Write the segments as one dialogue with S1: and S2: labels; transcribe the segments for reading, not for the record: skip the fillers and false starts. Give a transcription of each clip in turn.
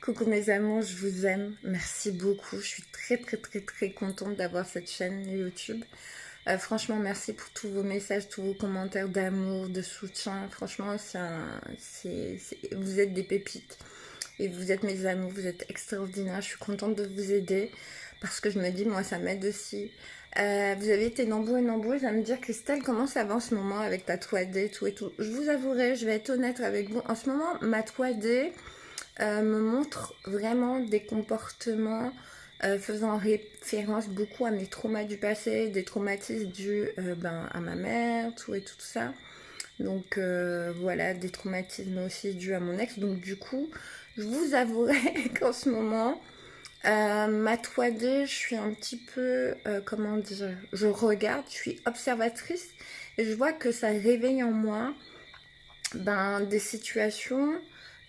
S1: Coucou mes amours, je vous aime. Merci beaucoup. Je suis très contente d'avoir cette chaîne YouTube. Franchement, merci pour tous vos messages, tous vos commentaires d'amour, de soutien. Franchement, vous êtes des pépites. Et vous êtes mes amours, vous êtes extraordinaires. Je suis contente de vous aider parce que je me dis, moi, ça m'aide aussi. Vous avez été nombreux et nombreuses à me dire, Christelle, comment ça va en ce moment avec ta 3D, tout et tout. Je vous avouerai, je vais être honnête avec vous. En ce moment, ma 3D me montre vraiment des comportements faisant référence beaucoup à mes traumas du passé, des traumatismes dus à ma mère, tout et tout ça. Donc voilà, des traumatismes aussi dus à mon ex. Donc du coup, je vous avouerai qu'en ce moment, ma 3D, je suis un petit peu, comment dire, je regarde, je suis observatrice et je vois que ça réveille en moi des situations,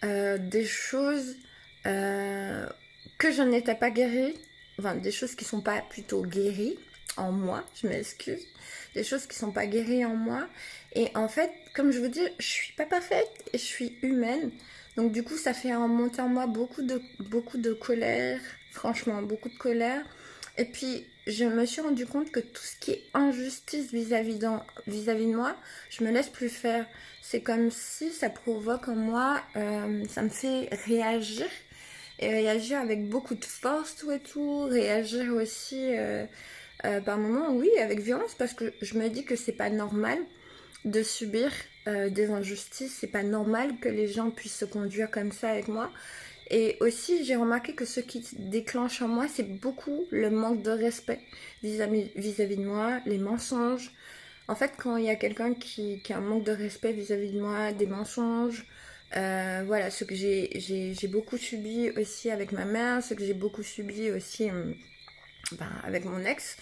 S1: des choses que je n'étais pas guérie, enfin des choses qui sont pas plutôt guéries en moi, je m'excuse, des choses qui sont pas guéries en moi. Et en fait, comme je vous dis, je suis pas parfaite et je suis humaine. Donc du coup, ça fait remonter en moi beaucoup de colère, franchement, beaucoup de colère. Et puis, je me suis rendu compte que tout ce qui est injustice vis-à-vis de moi, je me laisse plus faire. C'est comme si ça provoque en moi, ça me fait réagir. Et réagir avec beaucoup de force, tout et tout. Réagir aussi, par moments, oui, avec violence, parce que je me dis que c'est pas normal de subir des injustices. C'est pas normal que les gens puissent se conduire comme ça avec moi. Et aussi, j'ai remarqué que ce qui déclenche en moi, c'est beaucoup le manque de respect vis-à-vis de moi, les mensonges. En fait, quand il y a quelqu'un qui a un manque de respect vis-à-vis de moi, des mensonges, voilà, ce que j'ai beaucoup subi aussi avec ma mère, ce que j'ai beaucoup subi aussi avec mon ex.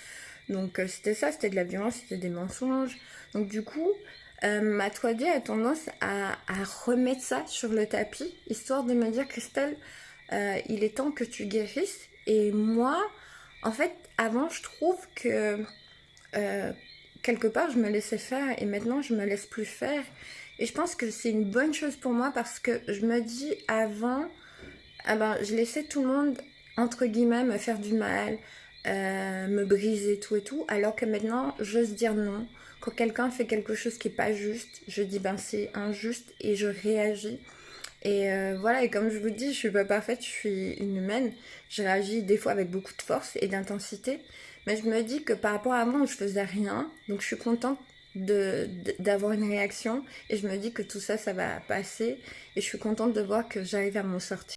S1: Donc c'était ça, c'était de la violence, c'était des mensonges. Donc du coup, ma 3D a tendance à remettre ça sur le tapis, histoire de me dire, Christelle, il est temps que tu guérisses. Et moi, en fait, avant, je trouve que euh, quelque part, je me laissais faire et maintenant, je me laisse plus faire. Et je pense que c'est une bonne chose pour moi parce que je me dis, avant, je laissais tout le monde, entre guillemets, me faire du mal, me briser, tout et tout, alors que maintenant, j'ose dire non. Quand quelqu'un fait quelque chose qui est pas juste, je dis c'est injuste et je réagis. Et voilà, et comme je vous dis, je suis pas parfaite, je suis une humaine. Je réagis des fois avec beaucoup de force et d'intensité. Mais je me dis que par rapport à avant, je faisais rien. Donc je suis contente d'avoir une réaction. Et je me dis que tout ça, ça va passer. Et je suis contente de voir que j'arrive à m'en sortir.